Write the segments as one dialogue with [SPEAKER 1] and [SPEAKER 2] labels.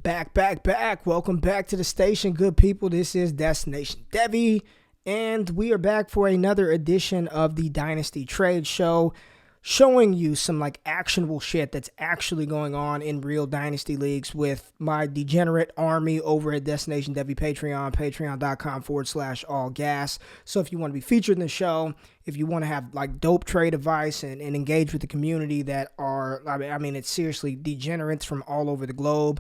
[SPEAKER 1] Back. Welcome back to the station, good people. This is Destination Devi, and we are back for another edition of the Dynasty Trade Show, showing you some actionable shit that's actually going on in real Dynasty leagues with my degenerate army over at Destination Devi Patreon, patreon.com/all gas. So if you want to be featured in the show, if you want to have dope trade advice and engage with the community that are, it's seriously degenerates from all over the globe.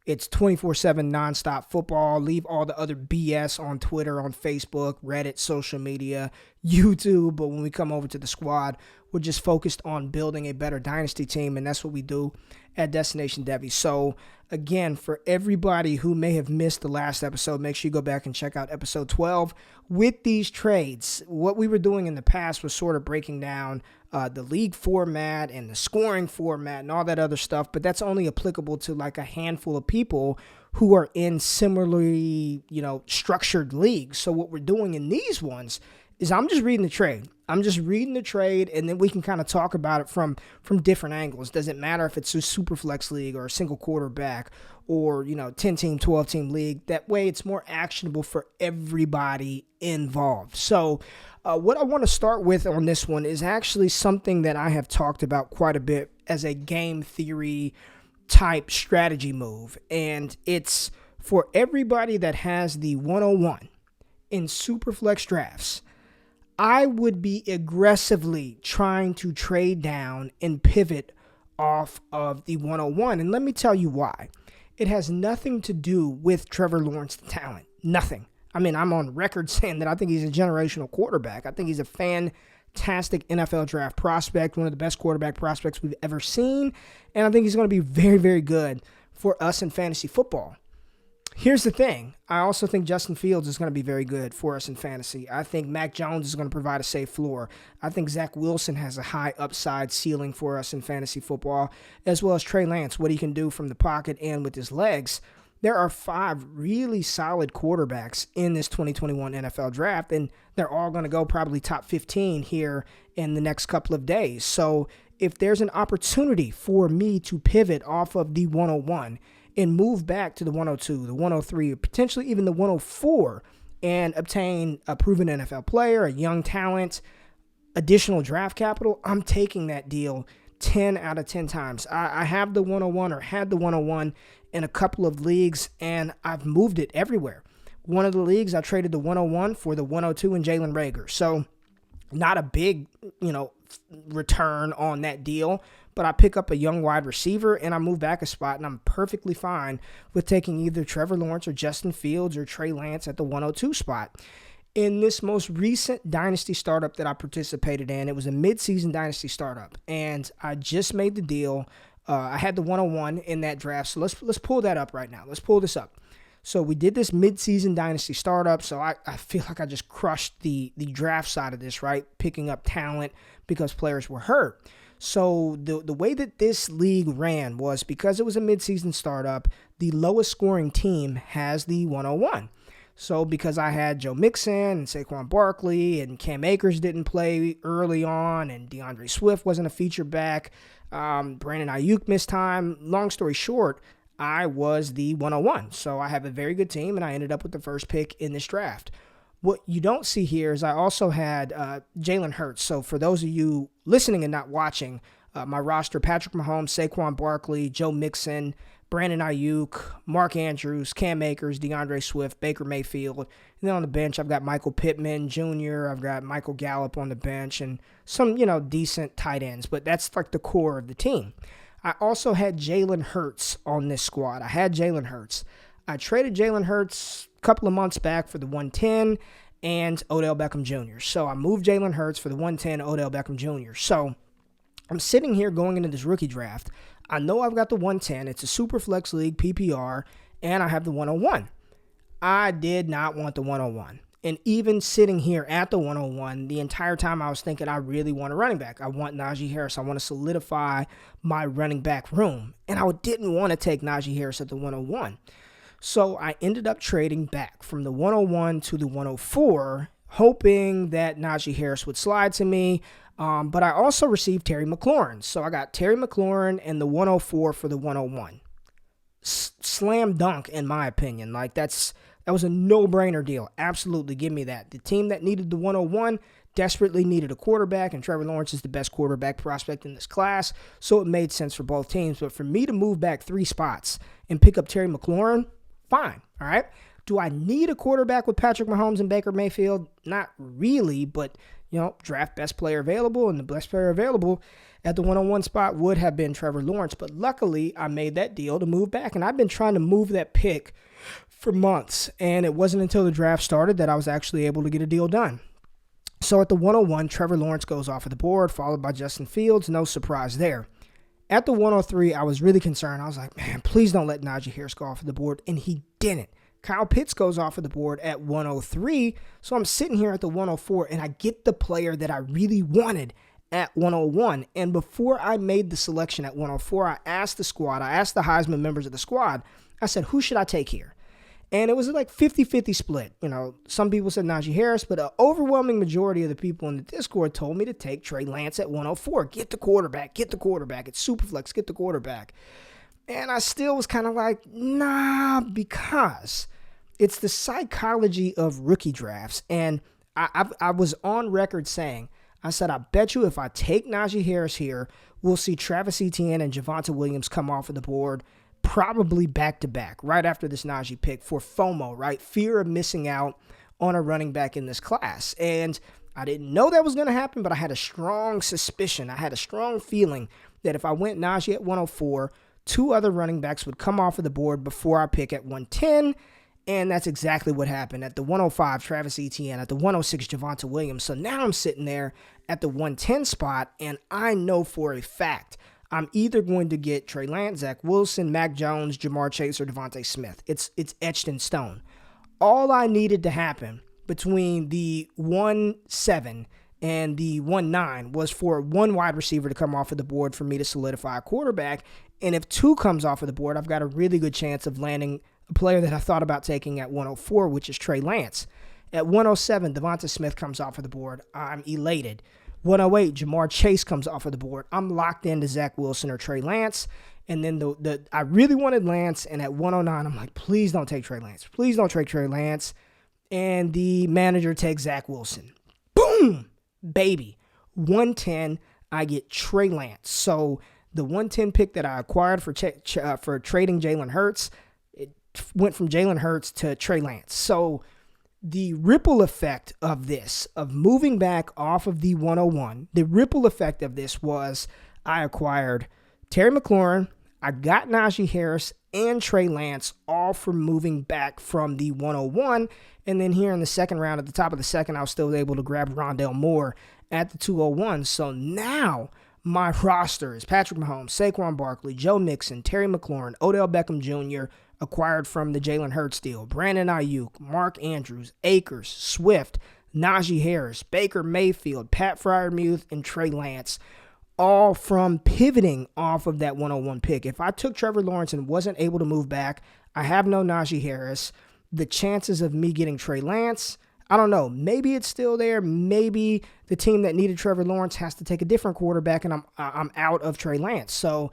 [SPEAKER 1] It's 24/7 nonstop football. Leave all the other BS on Twitter, on Facebook, Reddit, social media, YouTube. But when we come over to the squad, we're just focused on building a better Dynasty team, and that's what we do at Destination Devi. So, again, for everybody who may have missed the last episode, make sure you go back and check out episode 12. With these trades, what we were doing in the past was sort of breaking down the league format and the scoring format and all that other stuff, but that's only applicable to a handful of people who are in similarly, structured leagues. So what we're doing in these ones is I'm just reading the trade. And then we can kind of talk about it from different angles. Doesn't matter if it's a super flex league or a single quarterback or, 10-team, 12-team league. That way it's more actionable for everybody involved. So what I want to start with on this one is actually something that I have talked about quite a bit as a game theory type strategy move. And it's for everybody that has the 101 in super flex drafts. I would be aggressively trying to trade down and pivot off of the 101. And let me tell you why. It has nothing to do with Trevor Lawrence's talent. Nothing. I'm on record saying that I think he's a generational quarterback. I think he's a fantastic NFL draft prospect, one of the best quarterback prospects we've ever seen. And I think he's going to be very, very good for us in fantasy football. Here's the thing. I also think Justin Fields is going to be very good for us in fantasy. I think Mac Jones is going to provide a safe floor. I think Zach Wilson has a high upside ceiling for us in fantasy football, as well as Trey Lance, what he can do from the pocket and with his legs. There are 5 really solid quarterbacks in this 2021 NFL draft, and they're all going to go probably top 15 here in the next couple of days. So if there's an opportunity for me to pivot off of the 101 and move back to the 102, the 103, or potentially even the 104 and obtain a proven NFL player, a young talent, additional draft capital, I'm taking that deal 10 out of 10 times. I have the 101 or had the 101 in a couple of leagues, and I've moved it everywhere. One of the leagues, I traded the 101 for the 102 and Jalen Reagor. So not a big, return on that deal, but I pick up a young wide receiver and I move back a spot, and I'm perfectly fine with taking either Trevor Lawrence or Justin Fields or Trey Lance at the 102 spot. In this most recent Dynasty startup that I participated in, it was a MidSeason Dynasty startup, and I just made the deal. I had the 101 in that draft, so let's pull that up right now. Let's pull this up. So we did this MidSeason Dynasty startup, so I feel like I just crushed the draft side of this, right? Picking up talent because players were hurt. So the way that this league ran was because it was a midseason startup, the lowest scoring team has the 101. So because I had Joe Mixon and Saquon Barkley and Cam Akers didn't play early on and DeAndre Swift wasn't a feature back, Brandon Ayuk missed time. Long story short, I was the 101. So I have a very good team, and I ended up with the first pick in this draft. What you don't see here is I also had Jalen Hurts. So for those of you listening and not watching, my roster, Patrick Mahomes, Saquon Barkley, Joe Mixon, Brandon Ayuk, Mark Andrews, Cam Akers, DeAndre Swift, Baker Mayfield. And then on the bench, I've got Michael Pittman Jr., I've got Michael Gallup on the bench, and some, decent tight ends. But that's the core of the team. I also had Jalen Hurts on this squad. I had Jalen Hurts. I traded Jalen Hurts a couple of months back for the 110 and Odell Beckham Jr. So I moved Jalen Hurts for the 110, Odell Beckham Jr. So I'm sitting here going into this rookie draft. I know I've got the 110. It's a super flex league, PPR, and I have the 101. I did not want the 101. And even sitting here at the 101, the entire time I was thinking I really want a running back. I want Najee Harris. I want to solidify my running back room. And I didn't want to take Najee Harris at the 101. So I ended up trading back from the 101 to the 104, hoping that Najee Harris would slide to me. But I also received Terry McLaurin. So I got Terry McLaurin and the 104 for the 101. slam dunk in my opinion. Like that was a no-brainer deal. Absolutely, give me that. The team that needed the 101 desperately needed a quarterback, and Trevor Lawrence is the best quarterback prospect in this class, so it made sense for both teams. But for me to move back 3 spots and pick up Terry McLaurin, fine, all right? Do I need a quarterback with Patrick Mahomes and Baker Mayfield? Not really, but, draft best player available, and the best player available at the 101 spot would have been Trevor Lawrence. But luckily, I made that deal to move back, and I've been trying to move that pick for months, and it wasn't until the draft started that I was actually able to get a deal done. So at the 101, Trevor Lawrence goes off of the board, followed by Justin Fields. No surprise there. At the 103, I was really concerned. I was like, man, please don't let Najee Harris go off of the board, and he didn't. Kyle Pitts goes off of the board at 103, so I'm sitting here at the 104, and I get the player that I really wanted at 101. And before I made the selection at 104, I asked the Heisman members of the squad, I said, who should I take here? And it was like 50-50 split. Some people said Najee Harris, but an overwhelming majority of the people in the Discord told me to take Trey Lance at 104. Get the quarterback. It's super flex. Get the quarterback. And I still was kind of like, nah, because it's the psychology of rookie drafts. And I was on record saying, I said, I bet you if I take Najee Harris here, we'll see Travis Etienne and Javonte Williams come off of the board probably back-to-back right after this Najee pick for FOMO, right? Fear of missing out on a running back in this class. And I didn't know that was going to happen, but I had a strong suspicion. I had a strong feeling that if I went Najee at 104, 2 other running backs would come off of the board before I pick at 110, and that's exactly what happened. At the 105, Travis Etienne. At the 106, Javonte Williams. So now I'm sitting there at the 110 spot, and I know for a fact I'm either going to get Trey Lance, Zach Wilson, Mac Jones, Jamar Chase, or Devontae Smith. It's etched in stone. All I needed to happen between the 1-7 and the 1-9 was for 1 wide receiver to come off of the board for me to solidify a quarterback. And if 2 comes off of the board, I've got a really good chance of landing a player that I thought about taking at 104, which is Trey Lance. At 107, Devonta Smith comes off of the board. I'm elated. 108, Jamar Chase comes off of the board. I'm locked into Zach Wilson or Trey Lance. And then I really wanted Lance, and at 109, I'm like, please don't take Trey Lance. Please don't take Trey Lance. And the manager takes Zach Wilson. Boom! Baby. 110, I get Trey Lance. So the 110 pick that I acquired for trading Jalen Hurts, it went from Jalen Hurts to Trey Lance. So the ripple effect of this, of moving back off of the 101, the ripple effect of this was I acquired Terry McLaurin, I got Najee Harris, and Trey Lance, all from moving back from the 101. And then here in the second round, at the top of the second, I was still able to grab Rondale Moore at the 201. So now my roster is Patrick Mahomes, Saquon Barkley, Joe Mixon, Terry McLaurin, Odell Beckham Jr., acquired from the Jalen Hurts deal, Brandon Ayuk, Mark Andrews, Akers, Swift, Najee Harris, Baker Mayfield, Pat Freiermuth, and Trey Lance, all from pivoting off of that 101 pick. If I took Trevor Lawrence and wasn't able to move back, I have no Najee Harris. The chances of me getting Trey Lance, I don't know. Maybe it's still there. Maybe the team that needed Trevor Lawrence has to take a different quarterback, and I'm out of Trey Lance. So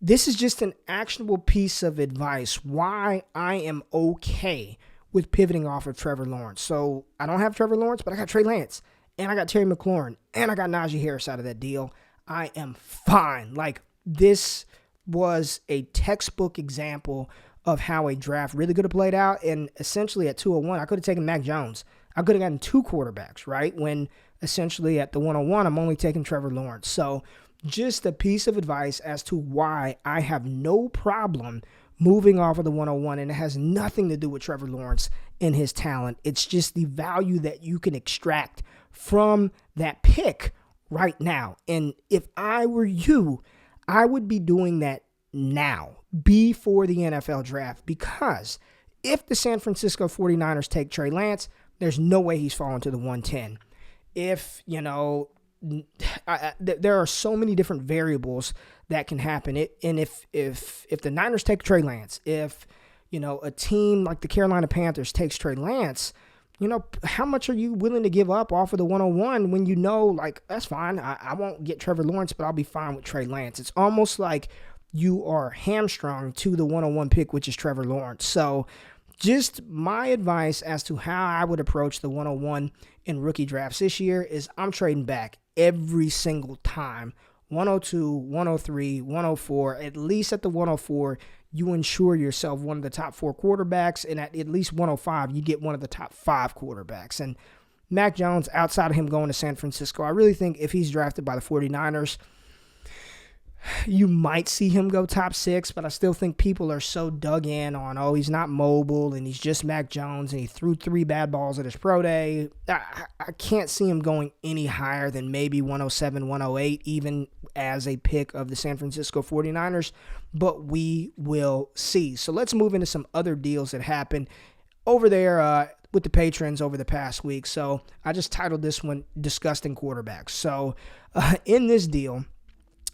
[SPEAKER 1] this is just an actionable piece of advice why I am okay with pivoting off of Trevor Lawrence. So I don't have Trevor Lawrence, but I got Trey Lance, and I got Terry McLaurin, and I got Najee Harris out of that deal. I am fine. Like, this was a textbook example of how a draft really could have played out. And essentially at 201, I could have taken Mac Jones. I could have gotten 2 quarterbacks, right? When essentially at the 101, I'm only taking Trevor Lawrence. So just a piece of advice as to why I have no problem moving off of the 101, and it has nothing to do with Trevor Lawrence and his talent. It's just the value that you can extract from that pick right now. And if I were you, I would be doing that now, before the NFL draft, because if the San Francisco 49ers take Trey Lance, there's no way he's falling to the 110. If, there are so many different variables that can happen. And if the Niners take Trey Lance, if, a team like the Carolina Panthers takes Trey Lance, how much are you willing to give up off of the 101 when that's fine. I won't get Trevor Lawrence, but I'll be fine with Trey Lance. It's almost like you are hamstrung to the 101 pick, which is Trevor Lawrence. So just my advice as to how I would approach the 101 in rookie drafts this year is I'm trading back every single time. 102, 103, 104, at least at the 104, you ensure yourself one of the top 4 quarterbacks, and at least 105, you get one of the top 5 quarterbacks. And Mac Jones, outside of him going to San Francisco, I really think if he's drafted by the 49ers, you might see him go top 6, but I still think people are so dug in on, oh, he's not mobile and he's just Mac Jones and he threw 3 bad balls at his pro day. I can't see him going any higher than maybe 107, 108, even as a pick of the San Francisco 49ers, but we will see. So let's move into some other deals that happened over there with the patrons over the past week. So I just titled this one Disgusting Quarterbacks. So in this deal,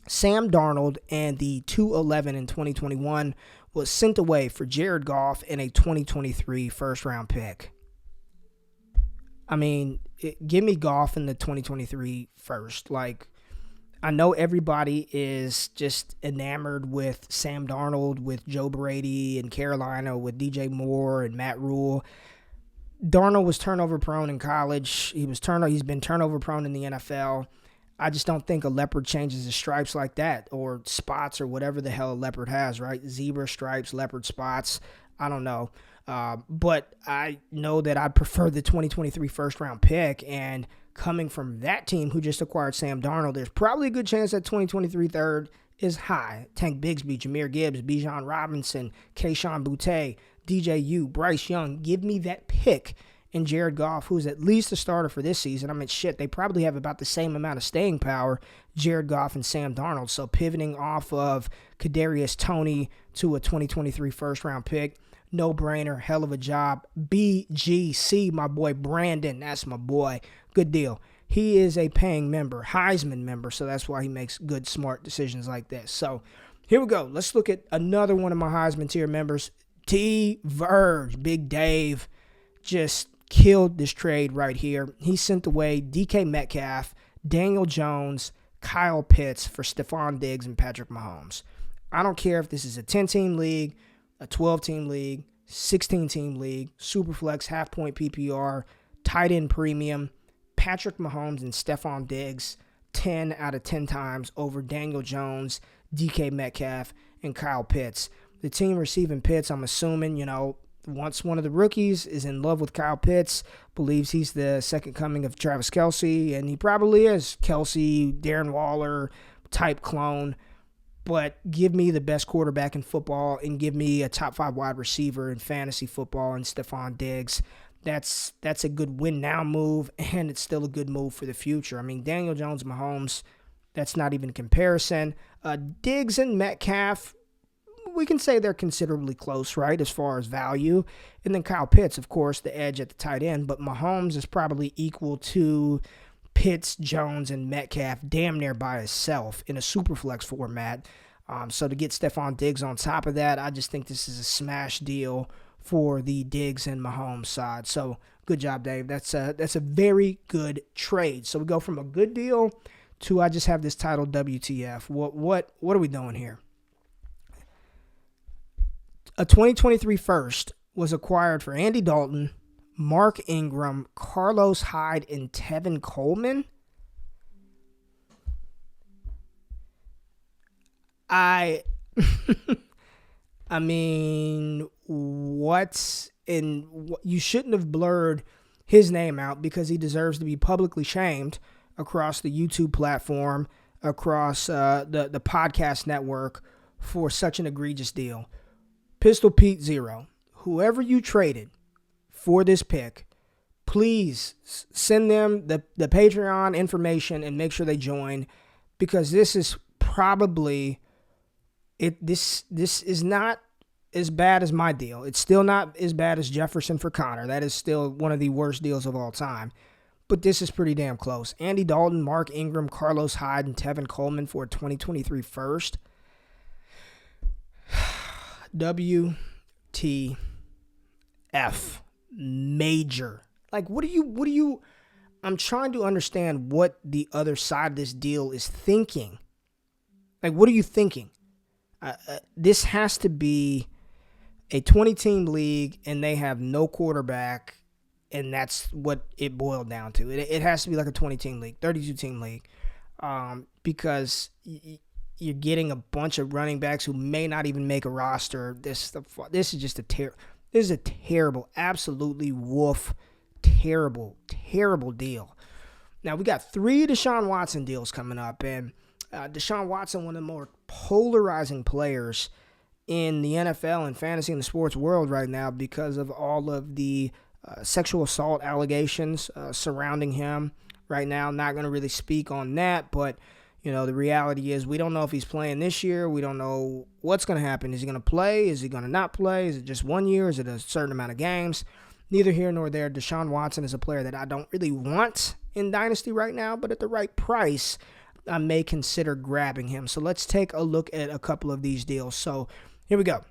[SPEAKER 1] Sam Darnold and the 211 in 2021 was sent away for Jared Goff and a 2023 first-round pick. I mean, give me Goff in the 2023 first. Like, I know everybody is just enamored with Sam Darnold, with Joe Brady in Carolina, with DJ Moore and Matt Rule. Darnold was turnover-prone in college. He's been turnover-prone in the NFL. I just don't think a leopard changes his stripes like that, or spots, or whatever the hell a leopard has, right? Zebra stripes, leopard spots. I don't know. But I know that I prefer the 2023 first-round pick, and coming from that team who just acquired Sam Darnold, there's probably a good chance that 2023 third is high. Tank Bigsby, Jahmyr Gibbs, Bijan Robinson, Kayshon Boutte, DJU, Bryce Young. Give me that pick. And Jared Goff, who's at least a starter for this season. I mean, shit, they probably have about the same amount of staying power, Jared Goff and Sam Darnold. So pivoting off of Kadarius Toney to a 2023 first-round pick, no-brainer, hell of a job. BGC, my boy Brandon, that's my boy. Good deal. He is a paying member, Heisman member, so that's why he makes good, smart decisions like this. So here we go. Let's look at another one of my Heisman tier members, T-Verge, Big Dave, just killed this trade right here. He sent away DK Metcalf, Daniel Jones, Kyle Pitts for Stephon Diggs and Patrick Mahomes. I don't care if this is a 10-team league, a 12-team league, 16-team league, Superflex, half-point PPR, tight end premium, Patrick Mahomes and Stephon Diggs 10 out of 10 times over Daniel Jones, DK Metcalf, and Kyle Pitts. The team receiving Pitts, I'm assuming, once one of the rookies is in love with Kyle Pitts, believes he's the second coming of Travis Kelce, and he probably is Kelce, Darren Waller type clone, but give me the best quarterback in football and give me a top 5 wide receiver in fantasy football and Stephon Diggs. That's a good win now move, and it's still a good move for the future. I mean, Daniel Jones, Mahomes, that's not even a comparison. Diggs and Metcalf, we can say they're considerably close, right, as far as value. And then Kyle Pitts, of course, the edge at the tight end. But Mahomes is probably equal to Pitts, Jones, and Metcalf damn near by himself in a superflex format. So to get Stephon Diggs on top of that, I just think this is a smash deal for the Diggs and Mahomes side. So good job, Dave. That's a very good trade. So we go from a good deal to I just have this title WTF. What are we doing here? A 2023 first was acquired for Andy Dalton, Mark Ingram, Carlos Hyde, and Tevin Coleman. I mean, you shouldn't have blurred his name out because he deserves to be publicly shamed across the YouTube platform, across the podcast network for such an egregious deal. Pistol Pete 0, whoever you traded for this pick, please send them the Patreon information and make sure they join, because this is probably this is not as bad as my deal. It's still not as bad as Jefferson for Connor. That is still one of the worst deals of all time. But this is pretty damn close. Andy Dalton, Mark Ingram, Carlos Hyde, and Tevin Coleman for a 2023 first. WTF. Major. Like, what do you I'm trying to understand what the other side of this deal is thinking. Like, what are you thinking? This has to be a 20-team league, and they have no quarterback, and that's what it boiled down to. It has to be like a 20-team league, 32-team league, because you're getting a bunch of running backs who may not even make a roster. This is just a terrible, absolutely terrible deal. Now, we got 3 Deshaun Watson deals coming up, and Deshaun Watson, one of the more polarizing players in the NFL and fantasy and the sports world right now because of all of the sexual assault allegations surrounding him right now. Not going to really speak on that, but the reality is we don't know if he's playing this year. We don't know what's going to happen. Is he going to play? Is he going to not play? Is it just 1 year? Is it a certain amount of games? Neither here nor there. Deshaun Watson is a player that I don't really want in Dynasty right now, but at the right price, I may consider grabbing him. So let's take a look at a couple of these deals. So here we go.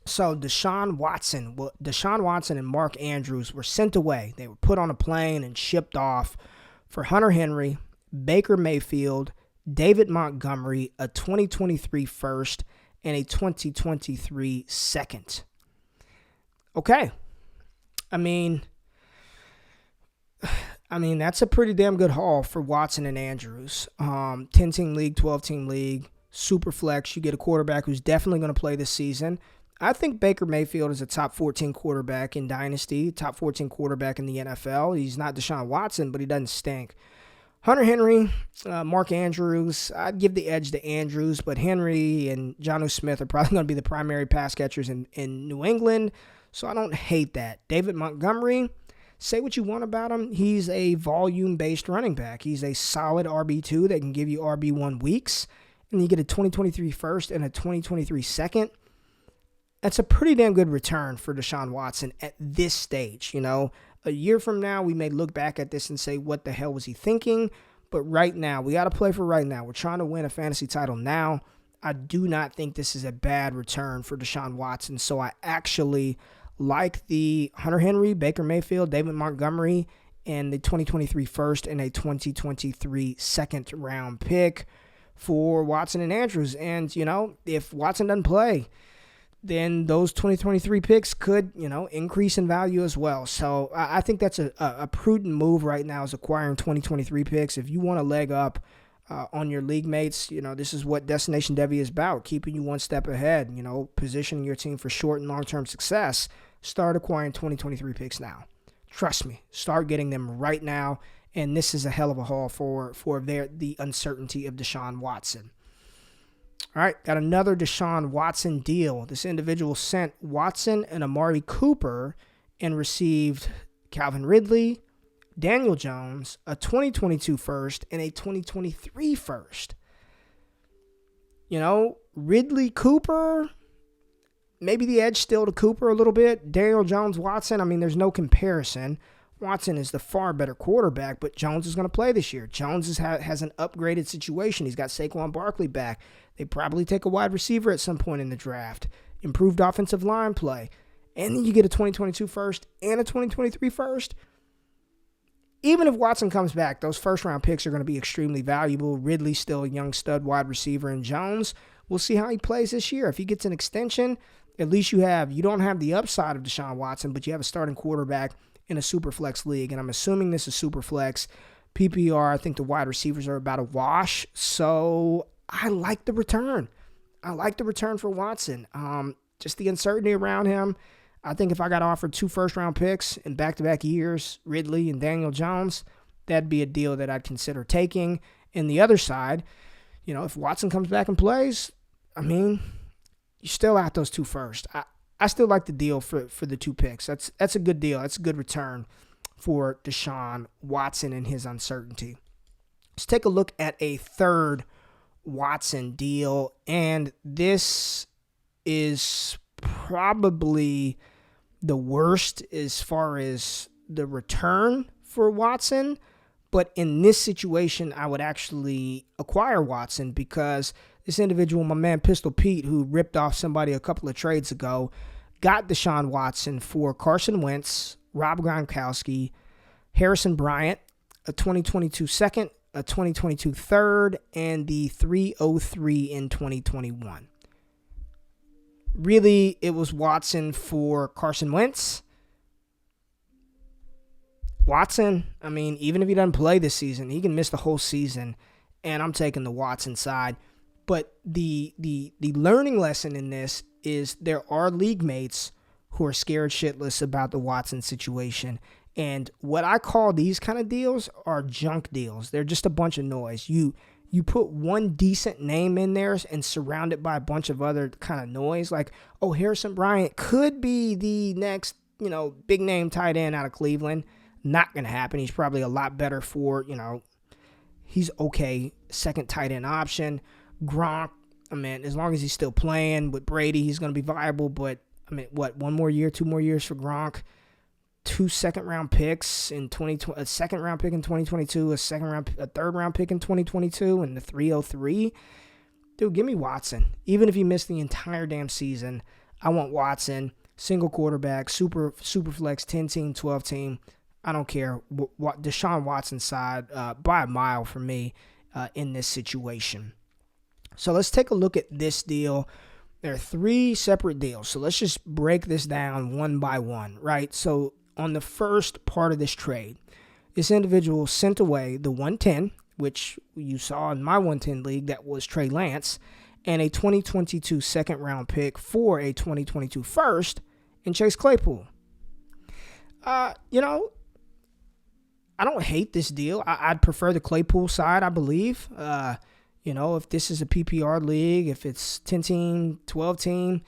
[SPEAKER 1] So Deshaun Watson and Mark Andrews were sent away. They were put on a plane and shipped off for Hunter Henry, Baker Mayfield, David Montgomery, a 2023 first, and a 2023 second. Okay. I mean, that's a pretty damn good haul for Watson and Andrews. 10-team league, 12-team league, super flex. You get a quarterback who's definitely going to play this season. I think Baker Mayfield is a top 14 quarterback in Dynasty, top 14 quarterback in the NFL. He's not Deshaun Watson, but he doesn't stink. Hunter Henry, Mark Andrews, I'd give the edge to Andrews, but Henry and Jonnu Smith are probably going to be the primary pass catchers in New England, so I don't hate that. David Montgomery, say what you want about him. He's a volume-based running back. He's a solid RB2 that can give you RB1 weeks, and you get a 2023 first and a 2023 second. That's a pretty damn good return for Deshaun Watson at this stage, A year from now, we may look back at this and say, what the hell was he thinking? But right now, we got to play for right now. We're trying to win a fantasy title now. I do not think this is a bad return for Deshaun Watson. So I actually like the Hunter Henry, Baker Mayfield, David Montgomery, and the 2023 first and a 2023 second round pick for Watson and Andrews. And, if Watson doesn't play, then those 2023 picks could, increase in value as well. So I think that's a prudent move right now is acquiring 2023 picks. If you want to leg up on your league mates, this is what Destination Devy is about, keeping you one step ahead, positioning your team for short and long-term success. Start acquiring 2023 picks now. Trust me, start getting them right now, and this is a hell of a haul for the uncertainty of Deshaun Watson. All right, got another Deshaun Watson deal. This individual sent Watson and Amari Cooper and received Calvin Ridley, Daniel Jones, a 2022 first, and a 2023 first. Ridley, Cooper, maybe the edge still to Cooper a little bit. Daniel Jones, Watson, there's no comparison. Watson is the far better quarterback, but Jones is going to play this year. Jones has an upgraded situation. He's got Saquon Barkley back. They probably take a wide receiver at some point in the draft. Improved offensive line play. And then you get a 2022 first and a 2023 first. Even if Watson comes back, those first-round picks are going to be extremely valuable. Ridley's still a young stud wide receiver. And Jones, we'll see how he plays this year. If he gets an extension, at least you don't have the upside of Deshaun Watson, but you have a starting quarterback in a super flex league, and I'm assuming this is super flex. PPR, I think the wide receivers are about a wash, so I like the return. I like the return for Watson. Just the uncertainty around him. I think if I got offered 2 first-round picks in back-to-back years, Ridley and Daniel Jones, that'd be a deal that I'd consider taking. And the other side, if Watson comes back and plays, you still out those 2 first. I still like the deal for the 2 picks. That's a good deal. That's a good return for Deshaun Watson and his uncertainty. Let's take a look at a third Watson deal, and this is probably the worst as far as the return for Watson, but in this situation, I would actually acquire Watson because this individual, my man Pistol Pete, who ripped off somebody a couple of trades ago, got Deshaun Watson for Carson Wentz, Rob Gronkowski, Harrison Bryant, a 2022 second, a 2022 third, and the 303 in 2021. Really, it was Watson for Carson Wentz. Watson, I mean, even if he doesn't play this season, he can miss the whole season, and I'm taking the Watson side. But the learning lesson in this is there are league mates who are scared shitless about the Watson situation. And what I call these kind of deals are junk deals. They're just a bunch of noise. You put one decent name in there and surround it by a bunch of other kind of noise. Like, oh, Harrison Bryant could be the next, big name tight end out of Cleveland. Not going to happen. He's probably a lot better for, he's okay. Second tight end option. Gronk, as long as he's still playing with Brady, he's going to be viable. But, 1 more year, 2 more years for Gronk? 2 second-round picks in 2020, a second-round pick in 2022, a third-round pick in 2022, and the 303. Dude, give me Watson. Even if he missed the entire damn season, I want Watson. Single quarterback, super flex, 10-team, 12-team. I don't care. Deshaun Watson's side by a mile for me in this situation. So let's take a look at this deal. There are 3 separate deals. So let's just break this down one by one, right? So on the first part of this trade, this individual sent away the 110, which you saw in my 110 league, that was Trey Lance, and a 2022 second-round pick for a 2022 first in Chase Claypool. I don't hate this deal. I'd prefer the Claypool side, I believe. If this is a PPR league, if it's 10-team, 12-team,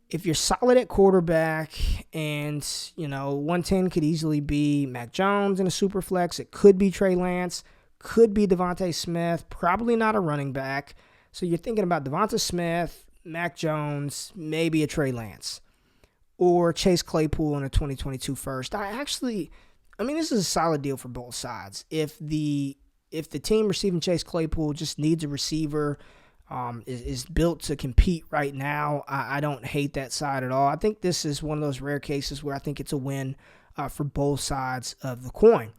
[SPEAKER 1] if you're solid at quarterback and, 110 could easily be Mac Jones in a super flex. It could be Trey Lance, could be Devontae Smith, probably not a running back. So you're thinking about Devontae Smith, Mac Jones, maybe a Trey Lance, or Chase Claypool in a 2022 first. This is a solid deal for both sides. If the team receiving Chase Claypool just needs a receiver, is built to compete right now, I don't hate that side at all. I think this is one of those rare cases where I think it's a win for both sides of the coin.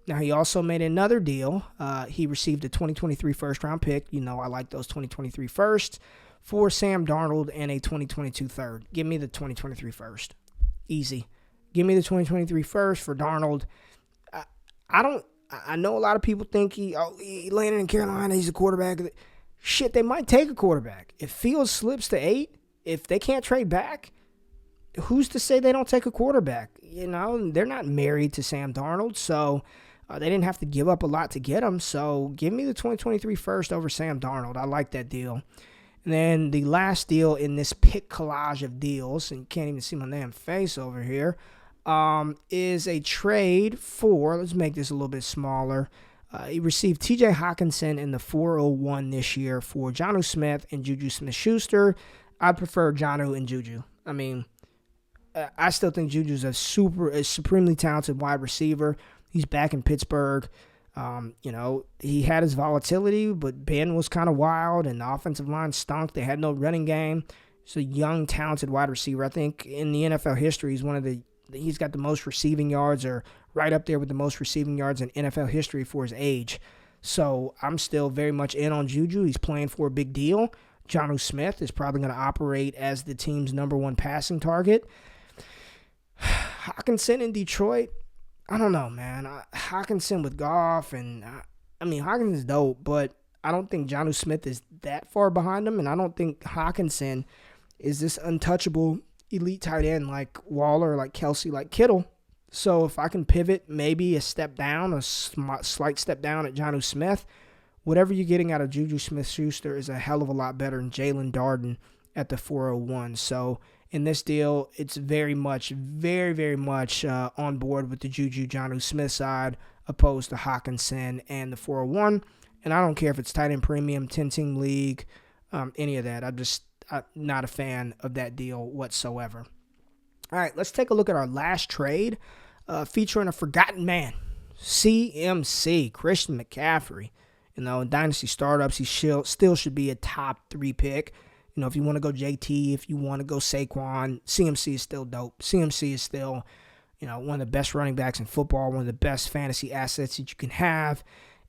[SPEAKER 1] Now, he also made another deal. He received a 2023 first-round pick. I like those 2023 firsts for Sam Darnold and a 2022 third. Give me the 2023 first. Easy. Give me the 2023 first for Darnold. I know a lot of people think he landed in Carolina, he's a quarterback. Shit, they might take a quarterback. If Fields slips to 8, if they can't trade back, who's to say they don't take a quarterback? They're not married to Sam Darnold, so they didn't have to give up a lot to get him. So give me the 2023 first over Sam Darnold. I like that deal. And then the last deal in this pick collage of deals, and you can't even see my damn face over here, is a trade for, let's make this a little bit smaller. He received TJ Hawkinson in the 401 this year for Jonnu Smith and Juju Smith-Schuster. I prefer Jonnu and Juju. I still think Juju's a supremely talented wide receiver. He's back in Pittsburgh. He had his volatility, but Ben was kind of wild, and the offensive line stunk. They had no running game. He's a young, talented wide receiver. I think in the NFL history, he's got the most receiving yards, or right up there with the most receiving yards in NFL history for his age. So I'm still very much in on Juju. He's playing for a big deal. Jonnu Smith is probably going to operate as the team's number 1 passing target. Hawkinson in Detroit, I don't know, man. Hawkinson with Goff, and Hawkinson's dope, but I don't think Jonnu Smith is that far behind him, and I don't think Hawkinson is this untouchable elite tight end like Waller, like Kelsey, like Kittle. So if I can pivot maybe a step down, a slight step down at Jonnu Smith, whatever you're getting out of Juju Smith-Schuster is a hell of a lot better than Jalen Darden at the 401. So in this deal, it's very, very much on board with the Juju Jonnu Smith side opposed to Hawkinson and the 401. And I don't care if it's tight end premium, 10-team league, any of that. I'm not a fan of that deal whatsoever. All right, let's take a look at our last trade featuring a forgotten man, CMC, Christian McCaffrey. In Dynasty Startups, he still should be a top 3 pick. If you want to go JT, if you want to go Saquon, CMC is still dope. CMC is still, one of the best running backs in football, one of the best fantasy assets that you can have.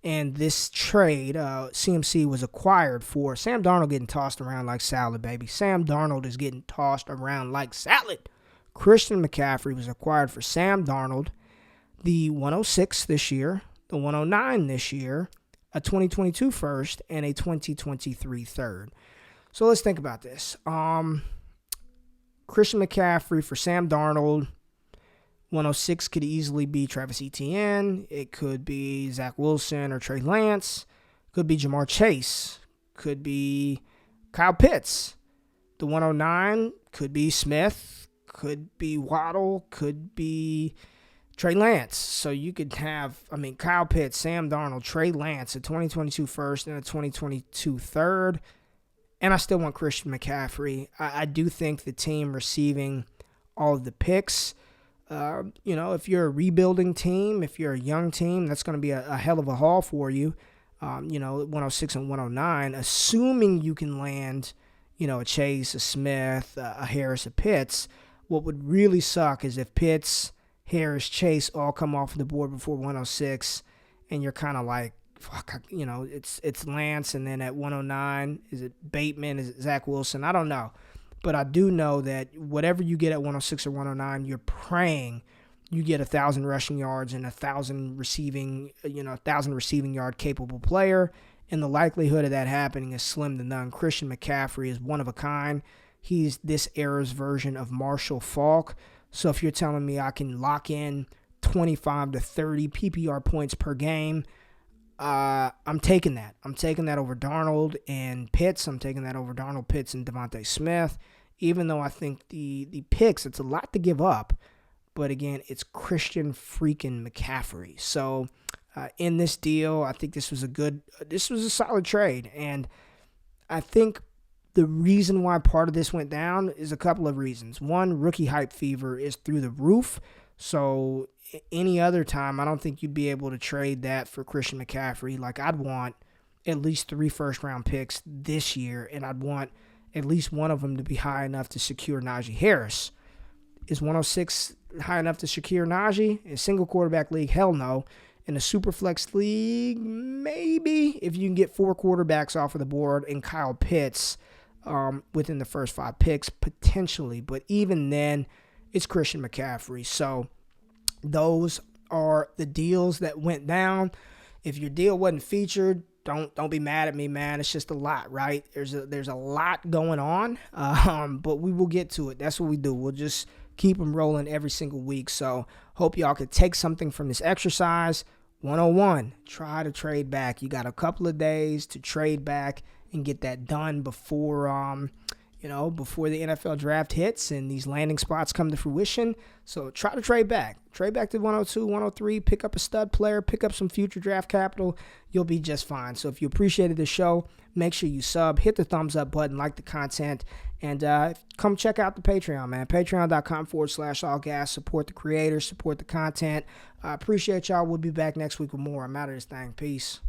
[SPEAKER 1] And this trade, CMC was acquired for Sam Darnold getting tossed around like salad, baby. Sam Darnold is getting tossed around like salad. Christian McCaffrey was acquired for Sam Darnold, the 106 this year, the 109 this year, a 2022 first, and a 2023 third. So let's think about this. Christian McCaffrey for Sam Darnold. 106 could easily be Travis Etienne. It could be Zach Wilson or Trey Lance. Could be Jamar Chase. Could be Kyle Pitts. The 109 could be Smith. Could be Waddle. Could be Trey Lance. So you could have, Kyle Pitts, Sam Darnold, Trey Lance, a 2022 first and a 2022 third. And I still want Christian McCaffrey. I do think the team receiving all of the picks, if you're a rebuilding team, if you're a young team, that's going to be a hell of a haul for you. 106 and 109, assuming you can land, a Chase, a Smith, a Harris, a Pitts. What would really suck is if Pitts, Harris, Chase all come off the board before 106, and you're kind of like, fuck, it's Lance, and then at 109, is it Bateman, is it Zach Wilson? I don't know. But I do know that whatever you get at 106 or 109, you're praying you get 1,000 rushing yards and 1,000 receiving yard capable player. And the likelihood of that happening is slim to none. Christian McCaffrey is one of a kind. He's this era's version of Marshall Faulk. So if you're telling me I can lock in 25 to 30 PPR points per game, I'm taking that. I'm taking that over Darnold and Pitts. I'm taking that over Darnold, Pitts, and Devontae Smith. Even though I think the picks, it's a lot to give up. But again, it's Christian freaking McCaffrey. So in this deal, I think this was a solid trade. And I think the reason why part of this went down is a couple of reasons. One, rookie hype fever is through the roof. So any other time, I don't think you'd be able to trade that for Christian McCaffrey. Like, I'd want at least 3 first-round picks this year, and I'd want at least one of them to be high enough to secure Najee Harris. Is 106 high enough to secure Najee? In a single quarterback league, hell no. In a super flex league, maybe if you can get 4 quarterbacks off of the board and Kyle Pitts within the first 5 picks, potentially. But even then, it's Christian McCaffrey. So those are the deals that went down. If your deal wasn't featured, don't be mad at me, man. It's just a lot, right? There's a lot going on, but we will get to it. That's what we do. We'll just keep them rolling every single week. So hope y'all could take something from this exercise. 101, try to trade back. You got a couple of days to trade back and get that done before before the NFL draft hits and these landing spots come to fruition. So try to trade back. Trade back to 102, 103, pick up a stud player, pick up some future draft capital. You'll be just fine. So if you appreciated the show, make sure you sub, hit the thumbs up button, like the content, and come check out the Patreon, man. Patreon.com/allgas. Support the creators, support the content. I appreciate y'all. We'll be back next week with more. I'm out of this thing. Peace.